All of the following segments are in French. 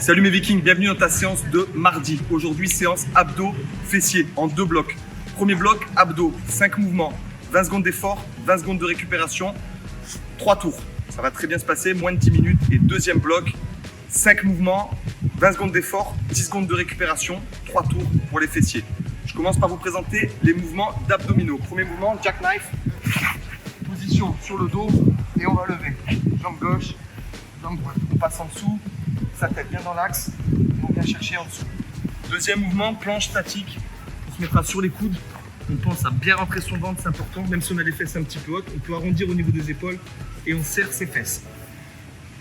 Salut mes vikings, bienvenue dans ta séance de mardi. Aujourd'hui, séance abdos fessiers en 2 blocs. Premier bloc, abdos, 5 mouvements, 20 secondes d'effort, 20 secondes de récupération, 3 tours. Ça va très bien se passer, moins de 10 minutes. Et deuxième bloc, 5 mouvements, 20 secondes d'effort, 10 secondes de récupération, 3 tours pour les fessiers. Je commence par vous présenter les mouvements d'abdominaux. Premier mouvement, jackknife, position sur le dos et on va lever. Jambe gauche, jambe droite. On passe en dessous, sa tête bien dans l'axe, on vient chercher en dessous. Deuxième mouvement, planche statique. On se mettra sur les coudes. On pense à bien rentrer son ventre, c'est important. Même si on a les fesses un petit peu hautes, on peut arrondir au niveau des épaules et on serre ses fesses.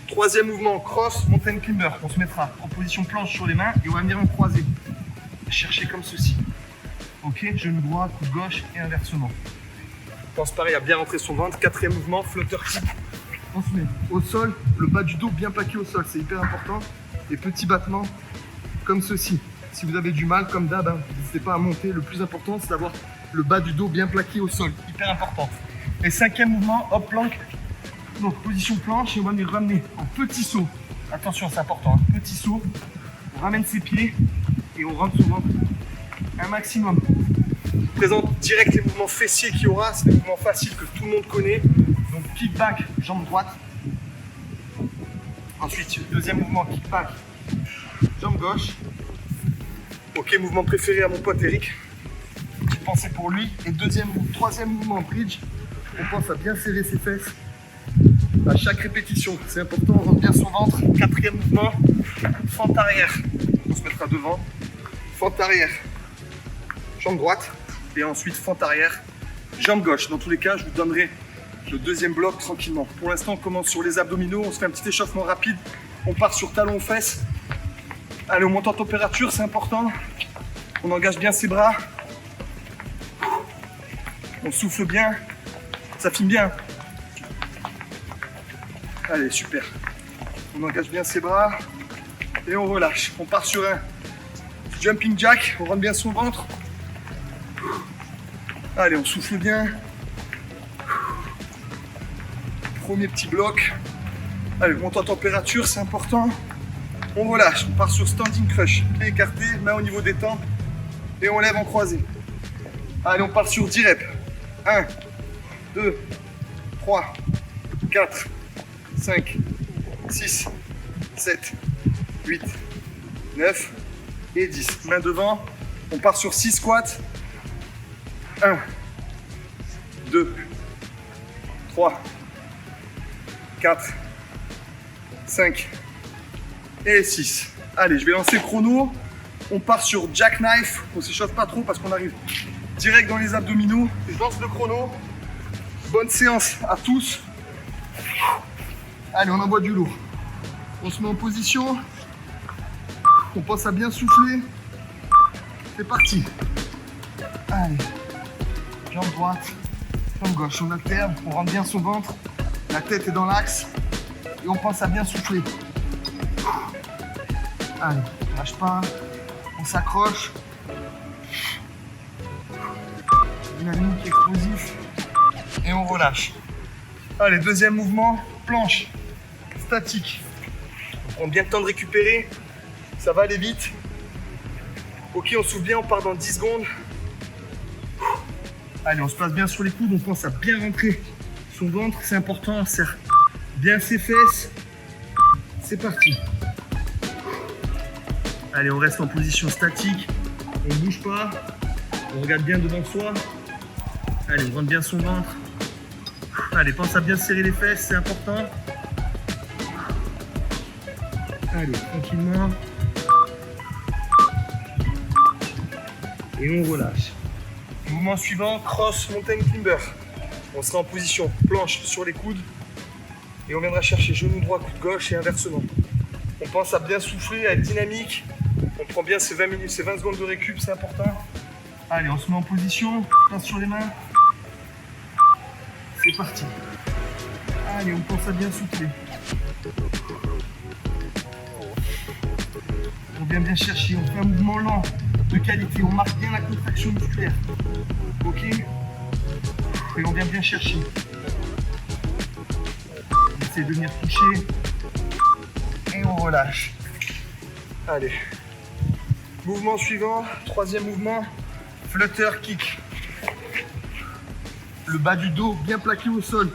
Troisième mouvement, cross, mountain climber. On se mettra en position planche sur les mains et on va venir en croisé. Chercher comme ceci. Ok, genou droit, coude gauche et inversement. On pense pareil à bien rentrer son ventre. Quatrième mouvement, flotteur kick. On se met au sol, le bas du dos bien plaqué au sol, c'est hyper important. Et petits battements comme ceci. Si vous avez du mal, comme d'hab, n'hésitez pas à monter. Le plus important, c'est d'avoir le bas du dos bien plaqué au sol, hyper important. Et cinquième mouvement, hop plank. Donc position planche et on va venir ramener en petit saut. Attention, c'est important, petit saut. On ramène ses pieds et on rentre son ventre un maximum. Je présente direct les mouvements fessiers qu'il y aura. C'est des mouvements faciles que tout le monde connaît. Donc kick back, jambe droite. Ensuite, deuxième mouvement, kick back, jambe gauche. Ok, mouvement préféré à mon pote Eric. Petite pensée pour lui. Et troisième mouvement, bridge. On pense à bien serrer ses fesses à chaque répétition. C'est important, on rentre bien son ventre. Quatrième mouvement, fente arrière. On se mettra devant. Fente arrière, jambe droite. Et ensuite, fente arrière, jambe gauche. Dans tous les cas, je vous donnerai le deuxième bloc tranquillement. Pour l'instant, on commence sur les abdominaux. On se fait un petit échauffement rapide. On part sur talons aux fesses. Allez, on monte en température, c'est important. On engage bien ses bras. On souffle bien. Ça filme bien. Allez, super. On engage bien ses bras. Et on relâche. On part sur un jumping jack. On rentre bien son ventre. Allez, on souffle bien. Premier petit bloc. Allez, on monte en température, c'est important. On relâche, on part sur standing crush. Pieds écartés, main au niveau des tempes. Et on lève en croisé. Allez, on part sur 10 reps. 1, 2, 3, 4, 5, 6, 7, 8, 9 et 10. Main devant. On part sur 6 squats. 1, 2, 3, 4, 5 et 6. Allez, je vais lancer le chrono. On part sur jackknife. On ne s'échauffe pas trop parce qu'on arrive direct dans les abdominaux. Je lance le chrono. Bonne séance à tous. Allez, on envoie du lourd. On se met en position. On pense à bien souffler. C'est parti. Allez. Jambe droite, jambe gauche. On alterne. On rentre bien son ventre. La tête est dans l'axe. Et on pense à bien souffler. Allez, on lâche pas. On s'accroche. Dynamique, explosif. Et on relâche. Allez, deuxième mouvement, planche. Statique. On prend bien le temps de récupérer. Ça va aller vite. Ok, on souffle bien, on part dans 10 secondes. Allez, on se place bien sur les coudes. On pense à bien rentrer son ventre. C'est important, on serre bien ses fesses. C'est parti. Allez, on reste en position statique. On ne bouge pas. On regarde bien devant soi. Allez, on rentre bien son ventre. Allez, pense à bien serrer les fesses, c'est important. Allez, tranquillement. Et on relâche. Mouvement suivant, cross mountain climber. On sera en position planche sur les coudes. Et on viendra chercher genou droit, coude gauche et inversement. On pense à bien souffler, à être dynamique. On prend bien ces 20 minutes, ces 20 secondes de récup, c'est important. Allez, on se met en position, place sur les mains. C'est parti. Allez, on pense à bien souffler. On vient bien chercher, on fait un mouvement lent, de qualité. On marque bien la contraction musculaire. Ok. Et on vient bien chercher. On essaie de venir toucher. Et on relâche. Allez. Mouvement suivant, troisième mouvement, flutter kick. Le bas du dos bien plaqué au sol.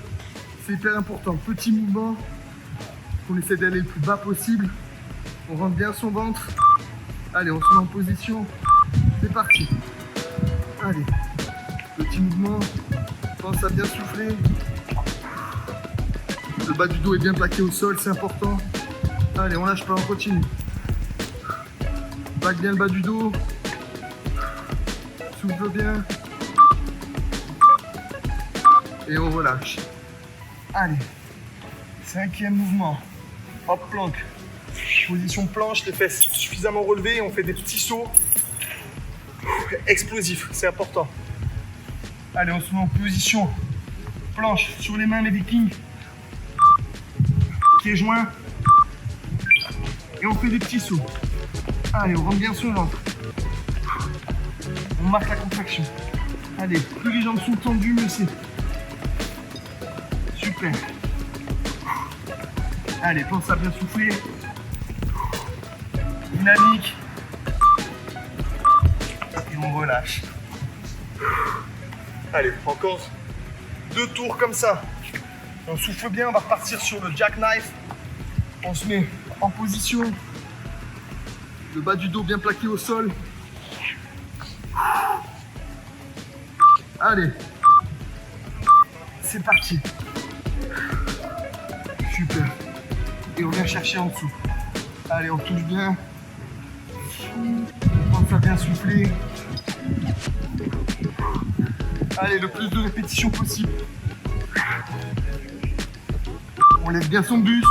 C'est hyper important. Petit mouvement. On essaie d'aller le plus bas possible. On rentre bien son ventre. Allez, on se met en position. C'est parti. Allez. Petit mouvement. Pense à bien souffler. Le bas du dos est bien plaqué au sol, c'est important. Allez, on lâche pas, on continue. Plaque bien le bas du dos. Souffle bien. Et on relâche. Allez. Cinquième mouvement. Hop, planque. Position planche, les fesses suffisamment relevées. On fait des petits sauts explosifs, c'est important. Allez, on se met en position planche sur les mains, les vikings. Pieds joints. Et on fait des petits sauts. Allez, on rentre bien son ventre. On marque la contraction. Allez, plus les jambes sont tendues, mieux c'est. Super. Allez, pense à bien souffler. Dynamique. Et on relâche. Allez, encore 2 tours comme ça. On souffle bien, on va repartir sur le jackknife. On se met en position. Le bas du dos bien plaqué au sol. Allez. C'est parti. Super. Et on vient chercher en dessous. Allez, on touche bien. On pense à bien souffler. Allez, le plus de répétitions possible. On lève bien son buste.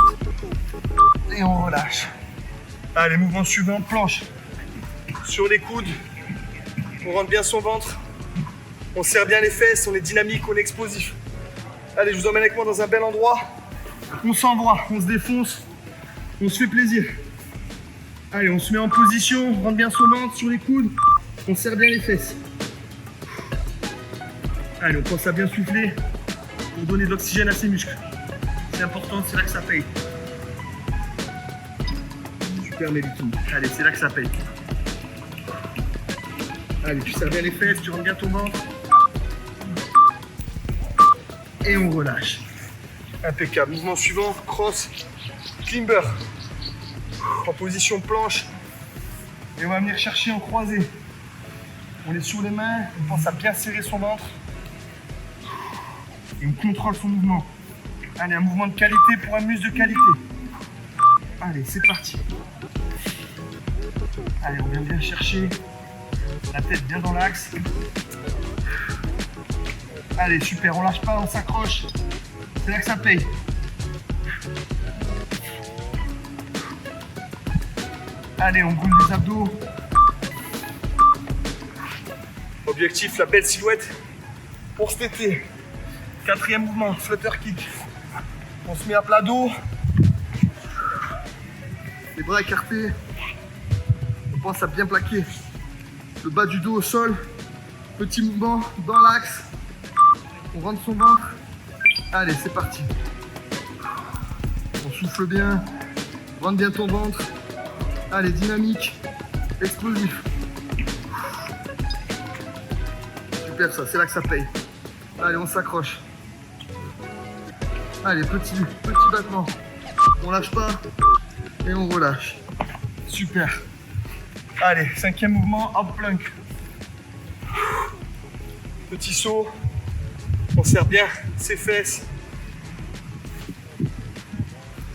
Et on relâche. Allez, mouvement suivant, planche. Sur les coudes. On rentre bien son ventre. On serre bien les fesses, on est dynamique, on est explosif. Allez, je vous emmène avec moi dans un bel endroit. On s'envoie, on se défonce. On se fait plaisir. Allez, on se met en position, on rentre bien son ventre sur les coudes. On serre bien les fesses. Allez, on pense à bien souffler pour donner de l'oxygène à ses muscles. C'est important, c'est là que ça paye. Super mes vikings. Allez, c'est là que ça paye. Allez, tu serres bien les fesses, tu rentres bien ton ventre. Et on relâche. Impeccable. Mouvement suivant, cross, climber. En position planche. Et on va venir chercher en croisé. On est sur les mains, on pense à bien serrer son ventre. Et on contrôle son mouvement. Allez, un mouvement de qualité pour un muscle de qualité. Allez, c'est parti. Allez, on vient bien chercher. La tête bien dans l'axe. Allez, super, on lâche pas, on s'accroche. C'est là que ça paye. Allez, on brûle les abdos. Objectif, la belle silhouette pour cet été. Quatrième mouvement, flutter kick. On se met à plat dos. Les bras écartés. On pense à bien plaquer le bas du dos au sol. Petit mouvement dans l'axe. On rentre son ventre. Allez, c'est parti. On souffle bien. Rentre bien ton ventre. Allez, dynamique. Explosif. Super ça, c'est là que ça paye. Allez, on s'accroche. Allez, petit battement. On lâche pas et on relâche. Super. Allez, cinquième mouvement, hop plank. Petit saut. On serre bien ses fesses.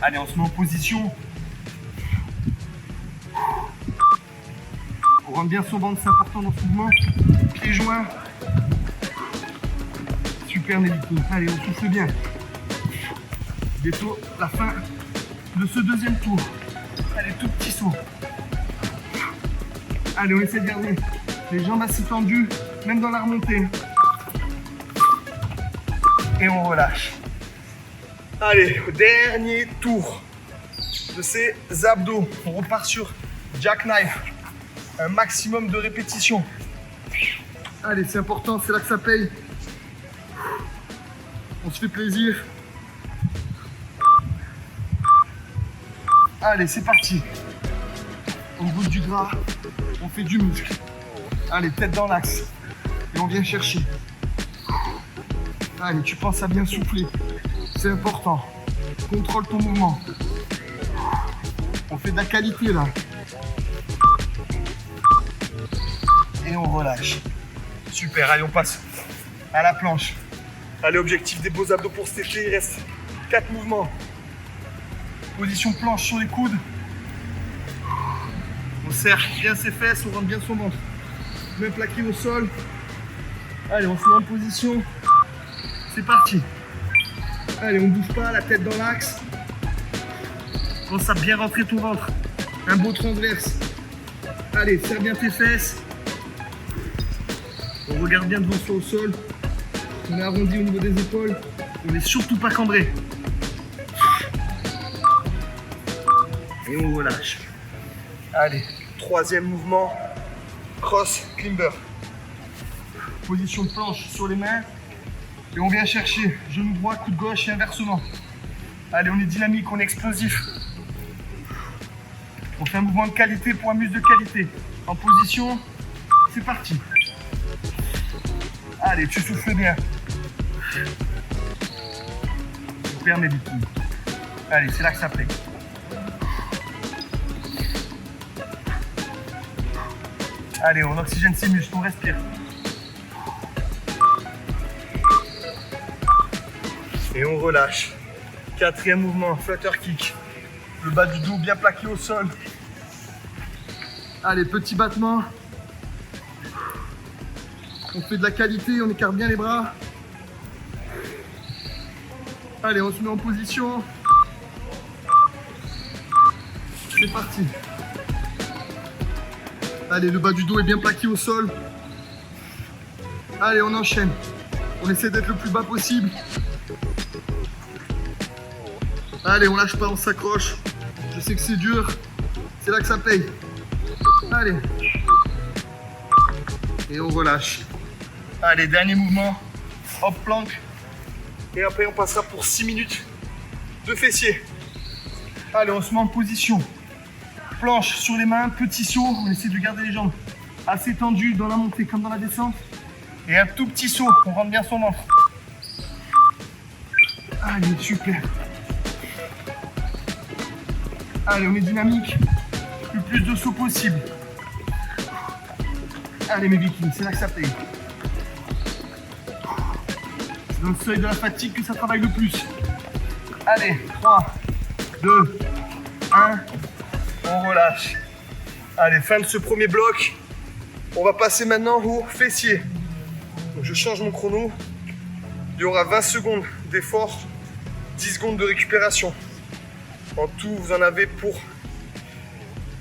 Allez, on se met en position. On rentre bien son ventre, c'est important dans ce mouvement. Pieds joints. Super Nelly. Allez, on souffle bien. Bientôt la fin de ce deuxième tour. Allez, tout petit saut. Allez, on essaie de garder les jambes assez tendues, même dans la remontée. Et on relâche. Allez, dernier tour de ces abdos. On repart sur jackknife. Un maximum de répétitions. Allez, c'est important, c'est là que ça paye. On se fait plaisir. Allez, c'est parti. au niveau du gras, on fait du muscle. Allez, tête dans l'axe. Et on vient chercher. Allez, tu penses à bien souffler. C'est important. Contrôle ton mouvement. On fait de la qualité là. Et on relâche. Super, allez, on passe à la planche. Allez, objectif des beaux abdos pour cet été, il reste 4 mouvements. Position planche sur les coudes. On serre bien ses fesses, on rentre bien son ventre. Même plaqué au sol. Allez, on se met en position. C'est parti. Allez, on ne bouge pas, la tête dans l'axe. Pense à bien rentrer ton ventre. Un beau transverse. Allez, serre bien tes fesses. On regarde bien devant soi au sol. On est arrondi au niveau des épaules. On n'est surtout pas cambré. Et on relâche. Allez, troisième mouvement. Cross climber. Position de planche sur les mains. Et on vient chercher genou droit, coude gauche et inversement. Allez, on est dynamique, on est explosif. On fait un mouvement de qualité pour un muscle de qualité. En position, c'est parti. Allez, tu souffles bien. Super mes bikinis. Allez, c'est là que ça plaît. Allez, on oxygène ses muscles, on respire. Et on relâche. Quatrième mouvement, flutter kick. Le bas du dos bien plaqué au sol. Allez, petit battement. On fait de la qualité, on écarte bien les bras. Allez, on se met en position. C'est parti. Allez, le bas du dos est bien plaqué au sol. Allez, on enchaîne. On essaie d'être le plus bas possible. Allez, on lâche pas, on s'accroche. Je sais que c'est dur. C'est là que ça paye. Allez. Et on relâche. Allez, dernier mouvement. Hop, plank. Et après, on passera pour 6 minutes de fessiers. Allez, on se met en position. Planche sur les mains, petit saut. On essaie de garder les jambes assez tendues dans la montée comme dans la descente. Et un tout petit saut. On rentre bien son ventre. Allez, super. Allez, on est dynamique. Le plus de sauts possible. Allez, mes vikings, c'est là que ça paye. C'est dans le seuil de la fatigue que ça travaille le plus. Allez, 3, 2, 1. On relâche. Allez, fin de ce premier bloc. On va passer maintenant au fessier. Donc, je change mon chrono. Il y aura 20 secondes d'effort, 10 secondes de récupération. En tout, vous en avez pour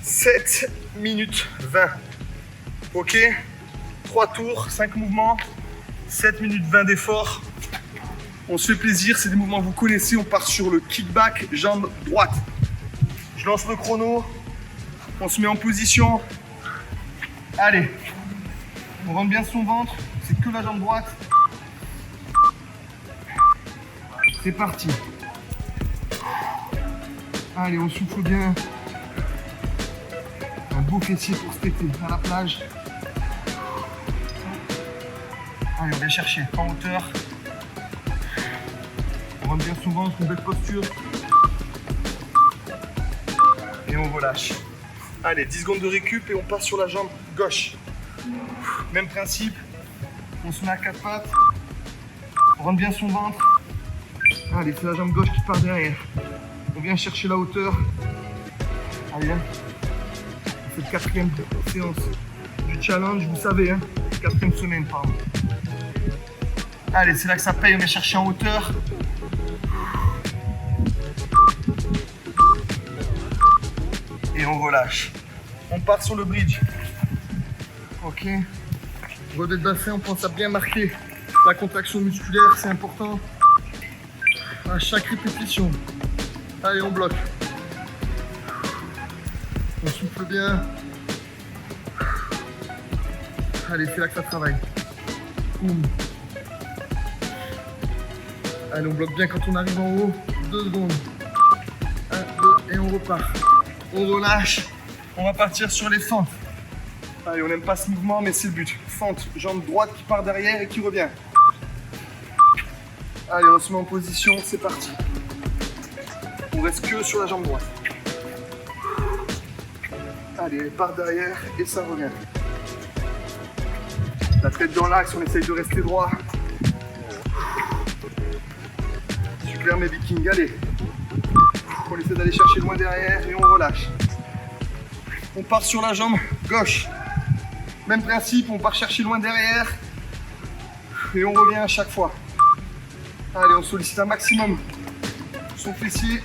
7 minutes 20. Ok, 3 tours, 5 mouvements, 7 minutes 20 d'effort. On se fait plaisir, c'est des mouvements que vous connaissez. On part sur le kickback, jambe droite. Je lance le chrono, on se met en position. Allez, on rentre bien son ventre, c'est que la jambe droite. C'est parti. Allez, on souffle bien. Un beau fessier pour cet été à la plage. Allez, on vient chercher en hauteur. On rentre bien son ventre, une belle posture. Et on relâche. Allez, 10 secondes de récup et on passe sur la jambe gauche. Même principe. On se met à 4 pattes. On rentre bien son ventre. Allez, c'est la jambe gauche qui part derrière. On vient chercher la hauteur. Allez, hein. C'est la 4e séance du challenge, vous savez, hein. 4e semaine, pardon. Allez, c'est là que ça paye, on vient chercher en hauteur. Et on relâche. On part sur le bridge. Ok. Relevé de bassin, on pense à bien marquer la contraction musculaire, c'est important. À chaque répétition. Allez, on bloque. On souffle bien. Allez, c'est là que ça travaille. Boum. Allez, on bloque bien quand on arrive en haut. 2 secondes. 1, 2, et on repart. On relâche. On va partir sur les fentes. Allez, on n'aime pas ce mouvement, mais c'est le but. Fente, jambe droite qui part derrière et qui revient. Allez, on se met en position, c'est parti. On reste que sur la jambe droite. Allez, elle part derrière et ça revient. La tête dans l'axe, on essaye de rester droit. Super mes vikings, allez. On essaie d'aller chercher loin derrière et on relâche. On part sur la jambe gauche. Même principe, on part chercher loin derrière et on revient à chaque fois. Allez, on sollicite un maximum son fessier.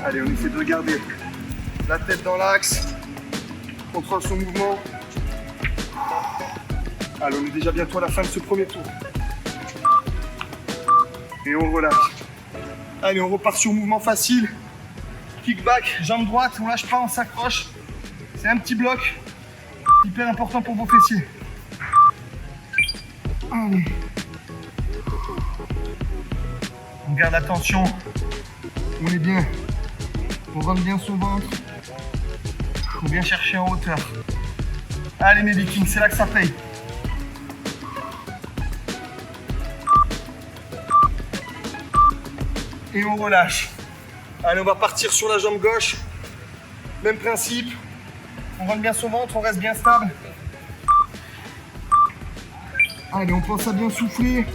Allez, on essaie de garder la tête dans l'axe, contrôle son mouvement. Allez, on est déjà bientôt à la fin de ce premier tour. Et on relâche. Allez, on repart sur mouvement facile. Kickback, jambe droite, on lâche pas, on s'accroche. C'est un petit bloc, hyper important pour vos fessiers. Allez. On garde la tension. On est bien. On rentre bien son ventre. On vient chercher en hauteur. Allez mes vikings, c'est là que ça paye. Et on relâche. Allez, on va partir sur la jambe gauche. Même principe. On rentre bien son ventre, on reste bien stable. Allez, on pense à bien souffler.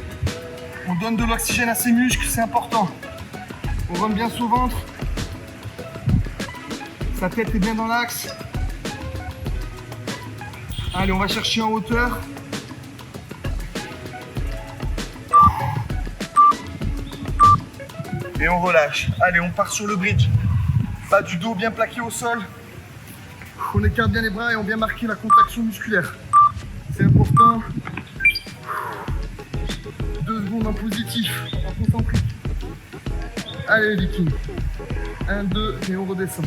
On donne de l'oxygène à ses muscles, c'est important. On rentre bien son ventre. Sa tête est bien dans l'axe. Allez, on va chercher en hauteur. Et on relâche. Allez, on part sur le bridge. Bas du dos bien plaqué au sol. On écarte bien les bras et on vient marquer la contraction musculaire. C'est important. 2 secondes en positif, en concentrique. Allez les vikings. 1, 2 et on redescend.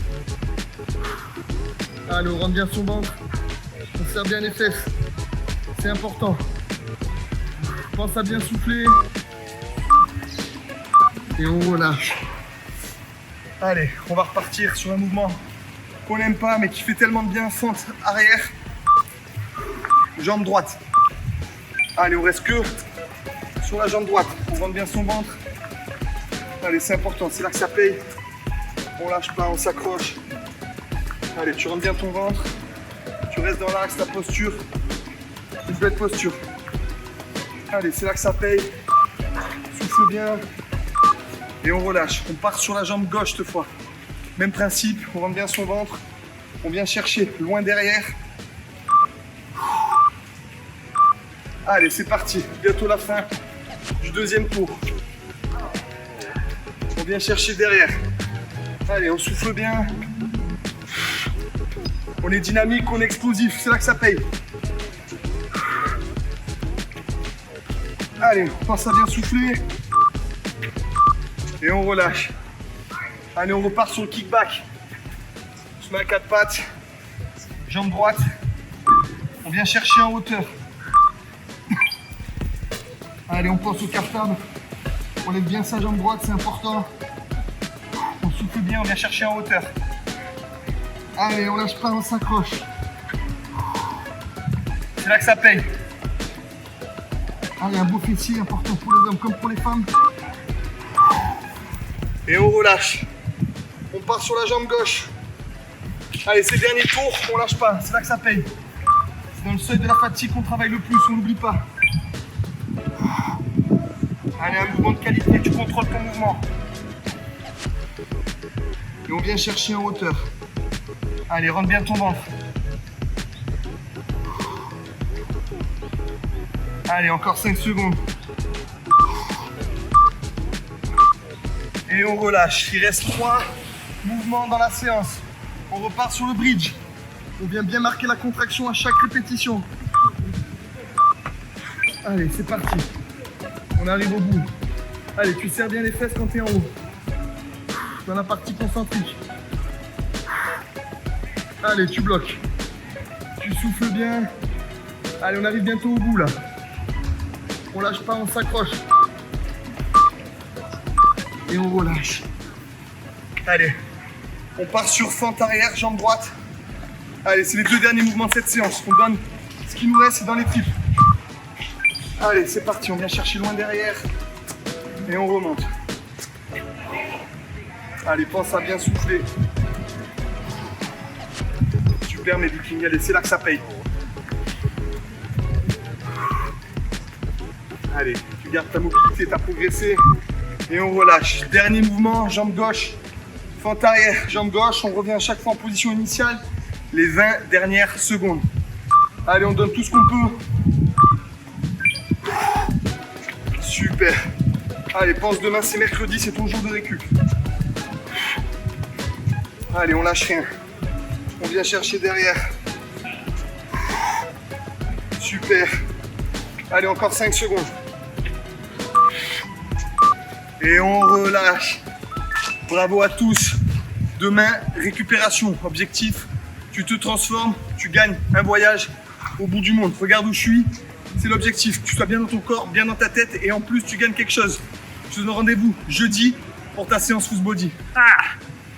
Allez, on rentre bien son ventre. On serre bien les fesses. C'est important. Pense à bien souffler. Et on relâche. Allez, on va repartir sur un mouvement qu'on n'aime pas mais qui fait tellement de bien. Fente arrière. Jambe droite. Allez, on reste que sur la jambe droite. On rentre bien son ventre. Allez, c'est important, c'est là que ça paye. On lâche pas, on s'accroche. Allez, tu rentres bien ton ventre. Tu restes dans l'axe, ta posture. Une belle posture. Allez, c'est là que ça paye. Souffle bien. Et on relâche. On part sur la jambe gauche cette fois. Même principe, on rentre bien son ventre. On vient chercher loin derrière. Allez, c'est parti. Bientôt la fin du deuxième tour. On vient chercher derrière. Allez, on souffle bien. On est dynamique, on est explosif. C'est là que ça paye. Allez, on pense à bien souffler. Et on relâche. Allez, on repart sur le kickback. On se met à 4 pattes. Jambe droite. On vient chercher en hauteur. Allez, on pense au cartable. On lève bien sa jambe droite, c'est important. On souffle bien, on vient chercher en hauteur. Allez, on lâche pas, on s'accroche. C'est là que ça paye. Allez, un beau fessier important pour les hommes comme pour les femmes. Et on relâche. On part sur la jambe gauche. Allez, ces derniers tours, on lâche pas. C'est là que ça paye. C'est dans le seuil de la fatigue qu'on travaille le plus, on n'oublie pas. Allez, un mouvement de qualité, tu contrôles ton mouvement. Et on vient chercher en hauteur. Allez, rentre bien ton ventre. Allez, encore 5 secondes. Et on relâche. Il reste 3 mouvements dans la séance. On repart sur le bridge. On vient bien marquer la contraction à chaque répétition. Allez, c'est parti. On arrive au bout. Allez, tu serres bien les fesses quand tu es en haut. Dans la partie concentrique. Allez, tu bloques. Tu souffles bien. Allez, on arrive bientôt au bout là. On lâche pas, on s'accroche. Et on relâche. Allez, on part sur fente arrière, jambe droite. Allez, c'est les 2 derniers mouvements de cette séance. On donne ce qui nous reste, c'est dans les tripes. Allez, c'est parti, on vient chercher loin derrière et on remonte. Allez, pense à bien souffler. Super mes vikings, allez, c'est là que ça paye. Allez, tu gardes ta mobilité, tu as progressé et on relâche. Dernier mouvement, jambe gauche, fente arrière, jambe gauche. On revient à chaque fois en position initiale, les 20 dernières secondes. Allez, on donne tout ce qu'on peut. Super. Allez, pense demain, c'est mercredi, c'est ton jour de récup. Allez, on lâche rien. On vient chercher derrière. Super. Allez, encore 5 secondes. Et on relâche. Bravo à tous. Demain, récupération. Objectif, tu te transformes, tu gagnes un voyage au bout du monde. Regarde où je suis. C'est l'objectif. Que tu sois bien dans ton corps, bien dans ta tête et en plus, tu gagnes quelque chose. Je te donne rendez-vous jeudi pour ta séance Footbody.